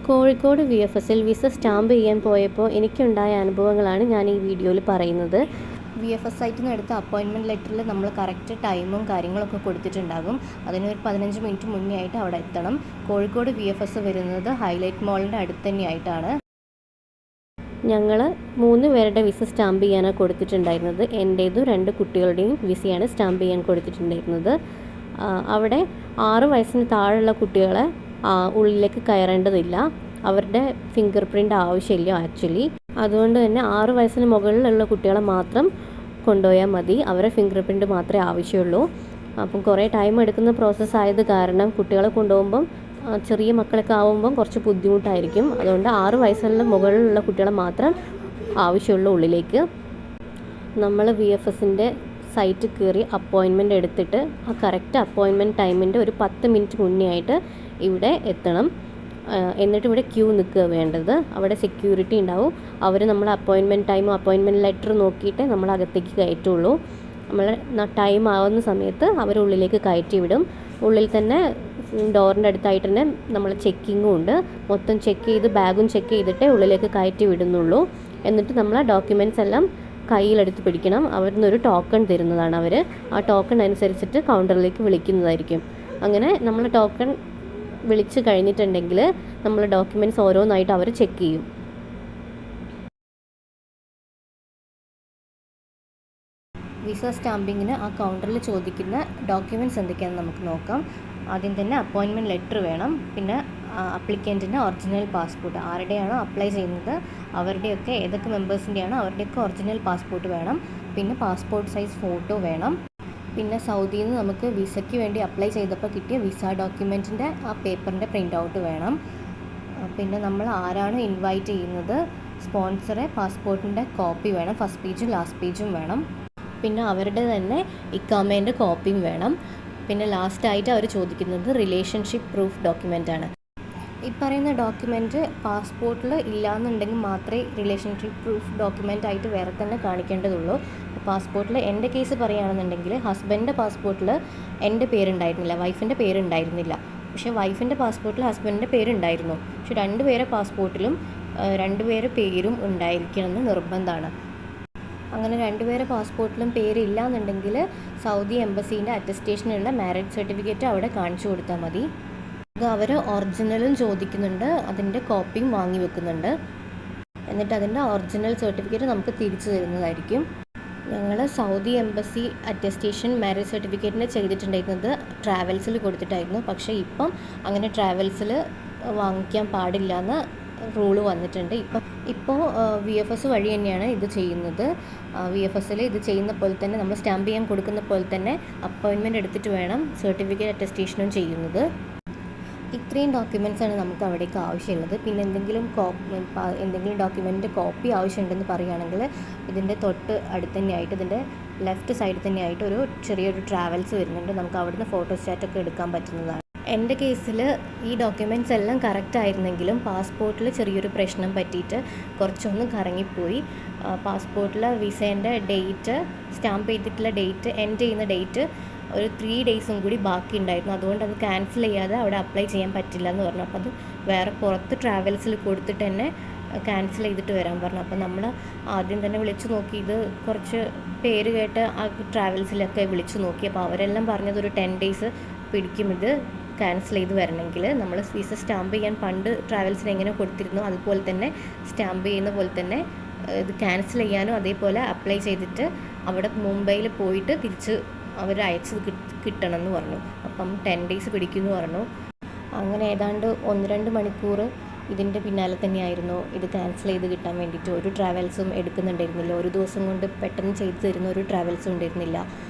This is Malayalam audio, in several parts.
കോഴിക്കോട് VFSൽ വിസ സ്റ്റാമ്പ് ചെയ്യാൻ പോയപ്പോൾ എനിക്കുണ്ടായ അനുഭവങ്ങളാണ് ഞാൻ ഈ വീഡിയോയിൽ പറയുന്നത്. VFS സൈറ്റിൽ നിന്ന് എടുത്ത അപ്പോയിൻമെൻറ്റ് ലെറ്ററിൽ നമ്മൾ കറക്റ്റ് ടൈമും കാര്യങ്ങളൊക്കെ കൊടുത്തിട്ടുണ്ടാകും. അതിനൊരു 15 മിനിറ്റ് മുന്നേ ആയിട്ട് അവിടെ എത്തണം. കോഴിക്കോട് VFS വരുന്നത് ഹൈലൈറ്റ് മോളിൻ്റെ അടുത്ത് തന്നെയായിട്ടാണ്. ഞങ്ങൾ 3 പേരുടെ വിസ സ്റ്റാമ്പ് ചെയ്യാനാണ് കൊടുത്തിട്ടുണ്ടായിരുന്നത്. എൻ്റേതും 2 കുട്ടികളുടെയും വിസയാണ് സ്റ്റാമ്പ് ചെയ്യാൻ കൊടുത്തിട്ടുണ്ടായിരുന്നത്. അവിടെ 6 വയസ്സിന് താഴെയുള്ള കുട്ടികളെ ഉള്ളിലേക്ക് കയറേണ്ടതില്ല. അവരുടെ ഫിംഗർ പ്രിൻ്റ് ആവശ്യമില്ല ആക്ച്വലി. അതുകൊണ്ട് തന്നെ 6 വയസ്സിന് മുകളിലുള്ള കുട്ടികളെ മാത്രം കൊണ്ടുപോയാൽ മതി. അവരുടെ ഫിംഗർ പ്രിൻ്റ് മാത്രമേ ആവശ്യമുള്ളൂ. അപ്പം കുറേ ടൈം എടുക്കുന്ന പ്രോസസ്സ് ആയത് കാരണം കുട്ടികളെ കൊണ്ടുപോകുമ്പം ചെറിയ മക്കളൊക്കെ ആകുമ്പം കുറച്ച് ബുദ്ധിമുട്ടായിരിക്കും. അതുകൊണ്ട് 6 വയസ്സിന് മുകളിലുള്ള കുട്ടികളെ മാത്രം ആവശ്യമുള്ളൂ ഉള്ളിലേക്ക്. നമ്മൾ VFSൻ്റെ സൈറ്റ് കയറി അപ്പോയിൻമെൻറ്റ് എടുത്തിട്ട് ആ കറക്റ്റ് അപ്പോയിൻമെൻറ്റ് ടൈമിൻ്റെ ഒരു 10 മിനിറ്റ് മുന്നേ ആയിട്ട് ഇവിടെ എത്തണം. എന്നിട്ട് ഇവിടെ ക്യൂ നിൽക്കുക വേണ്ടത്. അവിടെ സെക്യൂരിറ്റി ഉണ്ടാവും. അവർ നമ്മൾ അപ്പോയിൻമെൻറ്റ് ടൈമും അപ്പോയിൻമെൻറ്റ് ലെറ്റർ നോക്കിയിട്ട് നമ്മൾ അകത്തേക്ക് കയറ്റുള്ളൂ. നമ്മൾ ടൈം ആവുന്ന സമയത്ത് അവർ ഉള്ളിലേക്ക് കയറ്റി വിടും. ഉള്ളിൽ തന്നെ ഡോറിൻ്റെ അടുത്തായിട്ട് തന്നെ നമ്മൾ ചെക്കിങ്ങും ഉണ്ട്. മൊത്തം ചെക്ക് ചെയ്ത് ബാഗും ചെക്ക് ചെയ്തിട്ടേ ഉള്ളിലേക്ക് കയറ്റി വിടുന്നുള്ളൂ. എന്നിട്ട് നമ്മൾ ഡോക്യുമെൻറ്റ്സ് എല്ലാം കയ്യിലെടുത്ത് പിടിക്കണം. അവിടെ നിന്നൊരു ടോക്കൺ തരുന്നതാണ് അവർ. ആ ടോക്കൺ അനുസരിച്ചിട്ട് കൗണ്ടറിലേക്ക് വിളിക്കുന്നതായിരിക്കും. അങ്ങനെ നമ്മൾ ടോക്കൺ വിളിച്ച് കഴിഞ്ഞിട്ടുണ്ടെങ്കിൽ നമ്മൾ ഡോക്യുമെൻറ്റ്സ് ഓരോന്നായിട്ട് അവർ ചെക്ക് ചെയ്യും. വിസ സ്റ്റാമ്പിങ്ങിന് ആ കൗണ്ടറിൽ ചോദിക്കുന്ന ഡോക്യുമെൻറ്റ്സ് എന്തൊക്കെയാണെന്ന് നമുക്ക് നോക്കാം. ആദ്യം തന്നെ അപ്പോയിൻമെൻറ്റ് ലെറ്റർ വേണം. പിന്നെ അപ്ലിക്കൻറ്റിൻ്റെ ഒറിജിനൽ പാസ്പോർട്ട്, ആരുടെയാണോ അപ്ലൈ ചെയ്യുന്നത് അവരുടെയൊക്കെ ഏതൊക്കെ മെമ്പേഴ്സിൻ്റെയാണോ അവരുടെയൊക്കെ ഒറിജിനൽ പാസ്പോർട്ട് വേണം. പിന്നെ പാസ്പോർട്ട് സൈസ് ഫോട്ടോ വേണം. പിന്നെ സൗദിയിൽ നിന്ന് നമുക്ക് വിസയ്ക്ക് വേണ്ടി അപ്ലൈ ചെയ്തപ്പോൾ കിട്ടിയ വിസ ഡോക്യുമെൻറ്റിൻ്റെ ആ പേപ്പറിൻ്റെ പ്രിൻ്റ് ഔട്ട് വേണം. പിന്നെ നമ്മൾ ആരാണ് ഇൻവൈറ്റ് ചെയ്യുന്നത്, സ്പോൺസറെ പാസ്പോർട്ടിൻ്റെ കോപ്പി വേണം. ഫസ്റ്റ് പേജും ലാസ്റ്റ് പേജും വേണം. പിന്നെ അവരുടെ തന്നെ ഇക്കാമേൻ്റെ കോപ്പിയും വേണം. പിന്നെ ലാസ്റ്റായിട്ട് അവർ ചോദിക്കുന്നത് റിലേഷൻഷിപ്പ് പ്രൂഫ് ഡോക്യുമെൻ്റാണ്. ഈ പറയുന്ന ഡോക്യുമെൻറ്റ് പാസ്പോർട്ടിൽ ഇല്ലയെന്നുണ്ടെങ്കിൽ മാത്രമേ റിലേഷൻഷിപ്പ് പ്രൂഫ് ഡോക്യുമെൻ്റ് ആയിട്ട് വേറെ തന്നെ കാണിക്കേണ്ടതുള്ളൂ. പാസ്പോർട്ടിൽ എൻ്റെ കേസ് പറയുകയാണെന്നുണ്ടെങ്കിൽ ഹസ്ബൻഡിൻ്റെ പാസ്പോർട്ടിൽ എൻ്റെ പേരുണ്ടായിരുന്നില്ല, വൈഫിൻ്റെ പേരുണ്ടായിരുന്നില്ല. പക്ഷേ വൈഫിൻ്റെ പാസ്പോർട്ടിൽ ഹസ്ബൻഡിൻ്റെ പേരുണ്ടായിരുന്നു. പക്ഷേ 2 പേരെ പാസ്പോർട്ടിലും 2 പേരെ പേരും ഉണ്ടായിരിക്കണമെന്ന് നിർബന്ധമാണ്. അങ്ങനെ 2 പേരെ പാസ്പോർട്ടിലും പേരില്ല എന്നുണ്ടെങ്കിൽ സൗദി എംബസീൻ്റെ അറ്റസ്റ്റേഷനുള്ള മാരേജ് സർട്ടിഫിക്കറ്റ് അവിടെ കാണിച്ചു കൊടുത്താൽ മതി. അത് അവർ ഒറിജിനലും ചോദിക്കുന്നുണ്ട്, അതിൻ്റെ കോപ്പിയും വാങ്ങി വെക്കുന്നുണ്ട്. എന്നിട്ട് അതിൻ്റെ ഒറിജിനൽ സർട്ടിഫിക്കറ്റ് നമുക്ക് തിരിച്ചു തരുന്നതായിരിക്കും. ഞങ്ങൾ സൗദി എംബസി അറ്റസ്റ്റേഷൻ മാരേജ് സർട്ടിഫിക്കറ്റിന് ചെയ്തിട്ടുണ്ടായിരുന്നത് ട്രാവൽസിൽ കൊടുത്തിട്ടായിരുന്നു. പക്ഷേ ഇപ്പം അങ്ങനെ ട്രാവൽസിൽ വാങ്ങിക്കാൻ പാടില്ല എന്ന് റൂള് വന്നിട്ടുണ്ട്. ഇപ്പോൾ VFS വഴി തന്നെയാണ് ഇത് ചെയ്യുന്നത്. VFSൽ ഇത് ചെയ്യുന്ന പോലെ തന്നെ നമ്മൾ സ്റ്റാമ്പ് ചെയ്യാൻ കൊടുക്കുന്ന പോലെ തന്നെ അപ്പോയിൻമെൻറ്റ് എടുത്തിട്ട് വേണം സർട്ടിഫിക്കറ്റ് അറ്റസ്റ്റേഷനും ചെയ്യുന്നത്. ഇത്രയും ഡോക്യുമെൻറ്റ്സാണ് നമുക്ക് അവിടേക്ക് ആവശ്യമുള്ളത്. പിന്നെ എന്തെങ്കിലും ഡോക്യുമെൻറ്റിൻ്റെ കോപ്പി ആവശ്യമുണ്ടെന്ന് പറയുകയാണെങ്കിൽ ഇതിൻ്റെ തൊട്ട് അടുത്ത് തന്നെയായിട്ട് ഇതിൻ്റെ ലെഫ്റ്റ് സൈഡിൽ തന്നെയായിട്ട് ഒരു ചെറിയൊരു ട്രാവൽസ് വരുന്നുണ്ട്. നമുക്ക് അവിടുന്ന് ഫോട്ടോസ്റ്റാറ്റൊക്കെ എടുക്കാൻ പറ്റുന്നതാണ്. എൻ്റെ കേസിൽ ഈ ഡോക്യുമെൻറ്റ്സ് എല്ലാം കറക്റ്റ് ആയിരുന്നെങ്കിലും പാസ്പോർട്ടിൽ ചെറിയൊരു പ്രശ്നം പറ്റിയിട്ട് കുറച്ചൊന്ന് കറങ്ങിപ്പോയി. പാസ്പോർട്ടിൽ വിസേൻ്റെ ഡേറ്റ്, സ്റ്റാമ്പ് ചെയ്തിട്ടുള്ള ഡേറ്റ്, എൻഡ് ചെയ്യുന്ന ഡേറ്റ് ഒരു 3 ഡേയ്സും കൂടി ബാക്കി ഉണ്ടായിരുന്നു. അതുകൊണ്ട് അത് ക്യാൻസൽ ചെയ്യാതെ അവിടെ അപ്ലൈ ചെയ്യാൻ പറ്റില്ല എന്ന് പറഞ്ഞു. അപ്പോൾ അത് വേറെ പുറത്ത് ട്രാവൽസിൽ കൊടുത്തിട്ട് തന്നെ ക്യാൻസൽ ചെയ്തിട്ട് വരാൻ പറഞ്ഞു. അപ്പോൾ നമ്മൾ ആദ്യം തന്നെ വിളിച്ചു നോക്കി. ഇത് കുറച്ച് പേര് കേട്ട് ആ ട്രാവൽസിലൊക്കെ വിളിച്ചു നോക്കി. അപ്പോൾ അവരെല്ലാം പറഞ്ഞത് ഒരു 10 ഡേയ്സ് പിടിക്കും ഇത് ക്യാൻസൽ ചെയ്ത് വരണമെങ്കിൽ. നമ്മൾ വിസ സ്റ്റാമ്പ് ചെയ്യാൻ പണ്ട് ട്രാവൽസിന് എങ്ങനെ കൊടുത്തിരുന്നു അതുപോലെ തന്നെ സ്റ്റാമ്പ് ചെയ്യുന്ന പോലെ തന്നെ ഇത് ക്യാൻസൽ ചെയ്യാനും അതേപോലെ അപ്ലൈ ചെയ്തിട്ട് അവിടെ മുംബൈയിൽ പോയിട്ട് തിരിച്ച് അവർ അയച്ചത് കിട്ടണം എന്ന് പറഞ്ഞു. അപ്പം 10 ഡേയ്സ് പിടിക്കുമെന്ന് പറഞ്ഞു. അങ്ങനെ ഏതാണ്ട് 1-2 മണിക്കൂർ ഇതിൻ്റെ പിന്നാലെ തന്നെയായിരുന്നു. ഇത് ക്യാൻസൽ ചെയ്ത് കിട്ടാൻ വേണ്ടിയിട്ട് ഒരു ട്രാവൽസും എടുക്കുന്നുണ്ടായിരുന്നില്ല. ഒരു ദിവസം കൊണ്ട് പെട്ടെന്ന് ചെയ്തു തരുന്ന ഒരു ട്രാവൽസും ഉണ്ടായിരുന്നില്ല.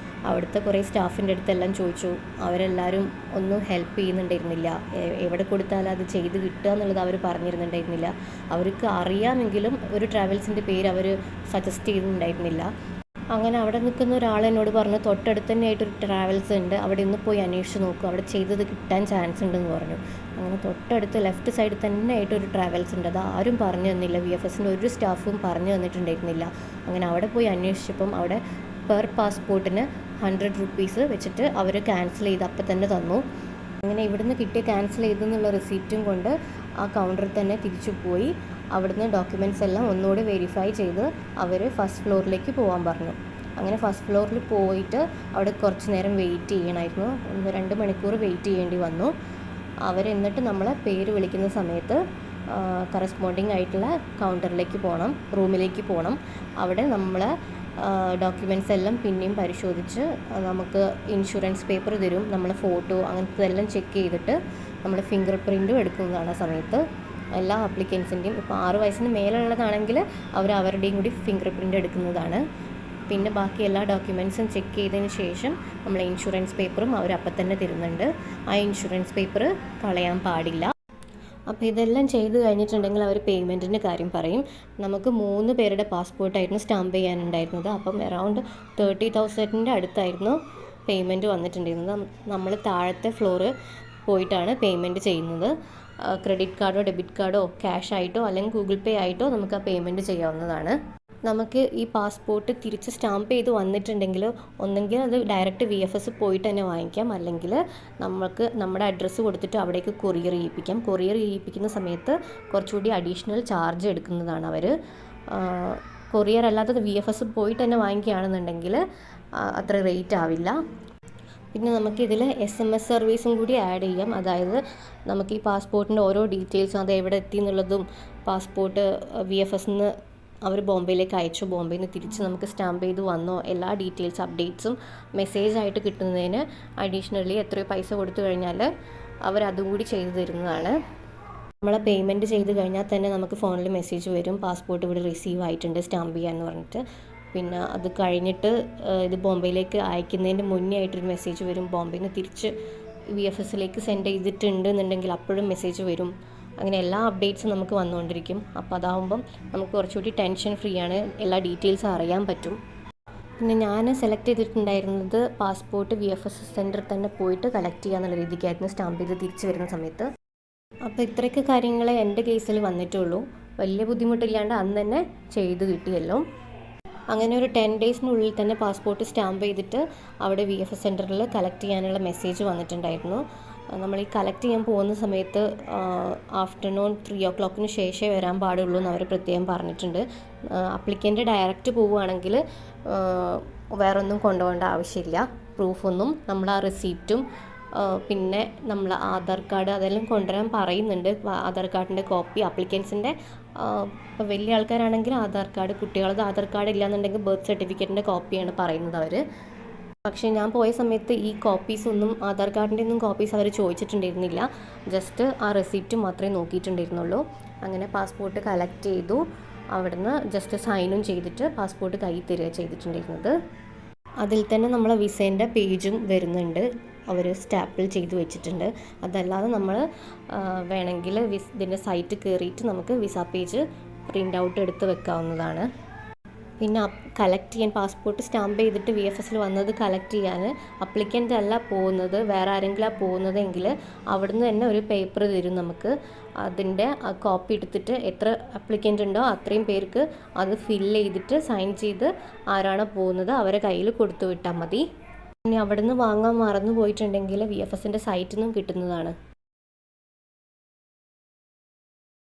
അവിടുത്തെ കുറേ സ്റ്റാഫിൻ്റെ അടുത്തെല്ലാം ചോദിച്ചു. അവരെല്ലാവരും ഒന്നും ഹെൽപ്പ് ചെയ്യുന്നുണ്ടായിരുന്നില്ല. എവിടെ കൊടുത്താലും അത് ചെയ്ത് കിട്ടുക എന്നുള്ളത് അവർ പറഞ്ഞിരുന്നുണ്ടായിരുന്നില്ല. അവർക്ക് അറിയാമെങ്കിലും ഒരു ട്രാവൽസിൻ്റെ പേര് അവർ സജസ്റ്റ് ചെയ്യുന്നുണ്ടായിരുന്നില്ല. അങ്ങനെ അവിടെ നിൽക്കുന്ന ഒരാൾ എന്നോട് പറഞ്ഞു തൊട്ടടുത്ത് തന്നെയായിട്ടൊരു ട്രാവൽസ് ഉണ്ട്, അവിടെ ഒന്ന് പോയി അന്വേഷിച്ച് നോക്കും, അവിടെ ചെയ്തത് കിട്ടാൻ ചാൻസ് ഉണ്ടെന്ന് പറഞ്ഞു. അങ്ങനെ തൊട്ടടുത്ത് ലെഫ്റ്റ് സൈഡിൽ തന്നെ ആയിട്ടൊരു ട്രാവൽസ് ഉണ്ട്. അത് ആരും പറഞ്ഞു തന്നില്ല. VFSൻ്റെ ഒരു സ്റ്റാഫും പറഞ്ഞു തന്നിട്ടുണ്ടായിരുന്നില്ല. അങ്ങനെ അവിടെ പോയി അന്വേഷിച്ചപ്പം അവിടെ പെർ പാസ്പോർട്ടിന് 100 റുപ്പീസ് വെച്ചിട്ട് അവർ ക്യാൻസൽ ചെയ്ത് അപ്പം തന്നെ തന്നു. അങ്ങനെ ഇവിടുന്ന് കിട്ടിയ ക്യാൻസൽ ചെയ്തെന്നുള്ള റിസീപ്റ്റും കൊണ്ട് ആ കൗണ്ടറിൽ തന്നെ തിരിച്ചു പോയി അവിടുന്ന് ഡോക്യുമെൻറ്റ്സ് എല്ലാം ഒന്നുകൂടി വെരിഫൈ ചെയ്ത് അവർ ഫസ്റ്റ് ഫ്ലോറിലേക്ക് പോകാൻ പറഞ്ഞു. അങ്ങനെ ഫസ്റ്റ് ഫ്ലോറിൽ പോയിട്ട് അവിടെ കുറച്ച് നേരം വെയിറ്റ് ചെയ്യണമായിരുന്നു. 1-2 മണിക്കൂർ വെയിറ്റ് ചെയ്യേണ്ടി വന്നു. എന്നിട്ട് നമ്മളെ പേര് വിളിക്കുന്ന സമയത്ത് കറസ്പോണ്ടിങ് ആയിട്ടുള്ള കൗണ്ടറിലേക്ക് പോകണം, റൂമിലേക്ക് പോകണം. അവിടെ നമ്മൾ ഡോക്യുമെൻറ്റ്സ് എല്ലാം പിന്നെയും പരിശോധിച്ച് നമുക്ക് ഇൻഷുറൻസ് പേപ്പർ തരും, നമ്മളെ ഫോട്ടോ അങ്ങനത്തെ എല്ലാം ചെക്ക് ചെയ്തിട്ട് നമ്മൾ ഫിംഗർ പ്രിൻറ്റും എടുക്കുന്നതാണ്. ആ സമയത്ത് എല്ലാ ആപ്ലിക്കൻസിൻ്റെയും ഇപ്പോൾ 6 വയസ്സിന് മേലുള്ളതാണെങ്കിൽ അവരുടെയും കൂടി ഫിംഗർ പ്രിൻ്റ് എടുക്കുന്നതാണ്. പിന്നെ ബാക്കി എല്ലാ ഡോക്യുമെൻറ്റ്സും ചെക്ക് ചെയ്തതിന് ശേഷം നമ്മൾ ഇൻഷുറൻസ് പേപ്പറും അവരപ്പം തന്നെ തരുന്നുണ്ട്. ആ ഇൻഷുറൻസ് പേപ്പർ കളയാൻ പാടില്ല. അപ്പോൾ ഇതെല്ലാം ചെയ്ത് കഴിഞ്ഞിട്ടുണ്ടെങ്കിൽ അവർ പേയ്മെൻറ്റിൻ്റെ കാര്യം പറയും. നമുക്ക് 3 പേരുടെ പാസ്പോർട്ടായിരുന്നു സ്റ്റാമ്പ് ചെയ്യാനുണ്ടായിരുന്നത്. അപ്പം അറൗണ്ട് 30,000 അടുത്തായിരുന്നു പേയ്മെൻറ്റ് വന്നിട്ടുണ്ടായിരുന്നത്. നമ്മൾ താഴത്തെ ഫ്ലോറ് പോയിട്ടാണ് പേയ്മെൻറ്റ് ചെയ്യുന്നത്. ക്രെഡിറ്റ് കാർഡോ ഡെബിറ്റ് കാർഡോ ക്യാഷ് ആയിട്ടോ അല്ലെങ്കിൽ ഗൂഗിൾ പേ ആയിട്ടോ നമുക്ക് ആ പേയ്മെൻറ്റ് ചെയ്യാവുന്നതാണ്. നമുക്ക് ഈ പാസ്പോർട്ട് തിരിച്ച് സ്റ്റാമ്പ് ചെയ്ത് വന്നിട്ടുണ്ടെങ്കിൽ ഒന്നെങ്കിൽ അത് ഡയറക്റ്റ് VFS പോയിട്ട് തന്നെ വാങ്ങിക്കാം, അല്ലെങ്കിൽ നമുക്ക് നമ്മുടെ അഡ്രസ്സ് കൊടുത്തിട്ട് അവിടേക്ക് കൊറിയർ ചെയ്യിപ്പിക്കാം. കൊറിയർ ചെയ്യിപ്പിക്കുന്ന സമയത്ത് കുറച്ചുകൂടി അഡീഷണൽ ചാർജ് എടുക്കുന്നതാണ് അവർ. കൊറിയർ അല്ലാത്തത് VFS പോയിട്ട് തന്നെ വാങ്ങിക്കുകയാണെന്നുണ്ടെങ്കിൽ അത്ര റേറ്റ് ആവില്ല. പിന്നെ നമുക്കിതിൽ SMS സർവീസും കൂടി ആഡ് ചെയ്യാം. അതായത് നമുക്ക് ഈ പാസ്പോർട്ടിൻ്റെ ഓരോ ഡീറ്റെയിൽസും അത് എവിടെ എത്തി എന്നുള്ളതും പാസ്പോർട്ട് VFSന്ന് അവർ ബോംബെയിലേക്ക് അയച്ചു, ബോംബെയിൽ നിന്ന് തിരിച്ച് നമുക്ക് സ്റ്റാമ്പ് ചെയ്ത് വന്നോ എല്ലാ ഡീറ്റെയിൽസ് അപ്ഡേറ്റ്സും മെസ്സേജായിട്ട് കിട്ടുന്നതിന് അഡീഷണലി എത്രയോ പൈസ കൊടുത്തു കഴിഞ്ഞാൽ അവരതും കൂടി ചെയ്തു തരുന്നതാണ്. നമ്മൾ പേയ്മെൻറ്റ് ചെയ്ത് കഴിഞ്ഞാൽ തന്നെ നമുക്ക് ഫോണിൽ മെസ്സേജ് വരും, പാസ്പോർട്ട് ഇവിടെ റിസീവ് ആയിട്ടുണ്ട് സ്റ്റാമ്പ് ചെയ്യാമെന്ന് പറഞ്ഞിട്ട്. പിന്നെ അത് കഴിഞ്ഞിട്ട് ഇത് ബോംബെയിലേക്ക് അയക്കുന്നതിൻ്റെ മുന്നേ ആയിട്ടൊരു മെസ്സേജ് വരും. ബോംബെയിൽ നിന്ന് തിരിച്ച് VFSലേക്ക് സെൻഡ് ചെയ്തിട്ടുണ്ട് എന്നുണ്ടെങ്കിൽ അപ്പോഴും മെസ്സേജ് വരും. അങ്ങനെ എല്ലാ അപ്ഡേറ്റ്സും നമുക്ക് വന്നുകൊണ്ടിരിക്കും. അപ്പോൾ അതാവുമ്പം നമുക്ക് കുറച്ചുകൂടി ടെൻഷൻ ഫ്രീ ആണ്, എല്ലാ ഡീറ്റെയിൽസും അറിയാൻ പറ്റും. പിന്നെ ഞാൻ സെലക്ട് ചെയ്തിട്ടുണ്ടായിരുന്നത് പാസ്പോർട്ട് VFS സെൻറ്ററിൽ തന്നെ പോയിട്ട് കളക്ട് ചെയ്യാന്നുള്ള രീതിക്കായിരുന്നു സ്റ്റാമ്പ് ചെയ്ത് തിരിച്ച് വരുന്ന സമയത്ത്. അപ്പോൾ ഇത്രയൊക്കെ കാര്യങ്ങളെ എൻ്റെ കേസിൽ വന്നിട്ടുള്ളൂ. വലിയ ബുദ്ധിമുട്ടില്ലാണ്ട് അന്ന് തന്നെ ചെയ്ത് കിട്ടിയല്ലോ. അങ്ങനെ ഒരു 10 ഡേയ്സിനുള്ളിൽ തന്നെ പാസ്പോർട്ട് സ്റ്റാമ്പ് ചെയ്തിട്ട് അവിടെ VFS സെൻറ്ററിൽ കളക്ട് ചെയ്യാനുള്ള മെസ്സേജ് വന്നിട്ടുണ്ടായിരുന്നു. നമ്മൾ ഈ കളക്ട് ചെയ്യാൻ പോകുന്ന സമയത്ത് ആഫ്റ്റർനൂൺ 3 o'clock ശേഷമേ വരാൻ പാടുള്ളൂ എന്ന് അവർ പ്രത്യേകം പറഞ്ഞിട്ടുണ്ട്. അപ്ലിക്കൻ്റ് ഡയറക്റ്റ് പോവുകയാണെങ്കിൽ വേറൊന്നും കൊണ്ടുപോകേണ്ട ആവശ്യമില്ല. പ്രൂഫൊന്നും നമ്മൾ ആ റെസീപ്റ്റും പിന്നെ നമ്മൾ ആധാർ കാർഡ് അതെല്ലാം കൊണ്ടുവരാൻ പറയുന്നുണ്ട്. ആധാർ കാർഡിൻ്റെ കോപ്പി അപ്ലിക്കൻസിൻ്റെ ഇപ്പോൾ വലിയ ആൾക്കാരാണെങ്കിൽ ആധാർ കാർഡ്, കുട്ടികളത് ആധാർ കാർഡ് ഇല്ലയെന്നുണ്ടെങ്കിൽ ബർത്ത് സർട്ടിഫിക്കറ്റിൻ്റെ കോപ്പിയാണ് പറയുന്നത് അവർ. പക്ഷേ ഞാൻ പോയ സമയത്ത് ഈ കോപ്പീസൊന്നും ആധാർ കാർഡിൻ്റെ ഒന്നും കോപ്പീസ് അവർ ചോദിച്ചിട്ടുണ്ടായിരുന്നില്ല. ജസ്റ്റ് ആ റെസിപ്റ്റ് മാത്രമേ നോക്കിയിട്ടുണ്ടായിരുന്നുള്ളൂ. അങ്ങനെ പാസ്പോർട്ട് കളക്ട് ചെയ്തു. അവിടുന്ന് ജസ്റ്റ് സൈനും ചെയ്തിട്ട് പാസ്പോർട്ട് കയ്യിൽ തരിക ചെയ്തിട്ടുണ്ടായിരുന്നത്. അതിൽ തന്നെ നമ്മളെ വിസേൻ്റെ പേജും വരുന്നുണ്ട്, അവർ സ്റ്റാപ്പിൾ ചെയ്ത് വെച്ചിട്ടുണ്ട്. അതല്ലാതെ നമ്മൾ വേണമെങ്കിൽ ഇതിൻ്റെ സൈറ്റ് കയറിയിട്ട് നമുക്ക് വിസ പേജ് പ്രിൻ്റ് ഔട്ട് എടുത്ത് വെക്കാവുന്നതാണ്. പിന്നെ കളക്ട് ചെയ്യാൻ പാസ്പോർട്ട് സ്റ്റാമ്പ് ചെയ്തിട്ട് VFSൽ വന്നത് കളക്ട് ചെയ്യാൻ അപ്ലിക്കൻ്റ് അല്ല പോകുന്നത്, വേറെ ആരെങ്കിലും പോകുന്നതെങ്കിൽ അവിടുന്ന് തന്നെ ഒരു പേപ്പർ തരും നമുക്ക്. അതിൻ്റെ കോപ്പി എടുത്തിട്ട് എത്ര അപ്ലിക്കൻ്റ് ഉണ്ടോ അത്രയും പേർക്ക് അത് ഫില്ല് ചെയ്തിട്ട് സൈൻ ചെയ്ത് ആരാണോ പോകുന്നത് അവരെ കയ്യിൽ കൊടുത്തു വിട്ടാൽ മതി. ഇനി അവിടുന്ന് വാങ്ങാൻ മറന്നു പോയിട്ടുണ്ടെങ്കിൽ VFSൻ്റെ സൈറ്റിൽ നിന്നും കിട്ടുന്നതാണ്.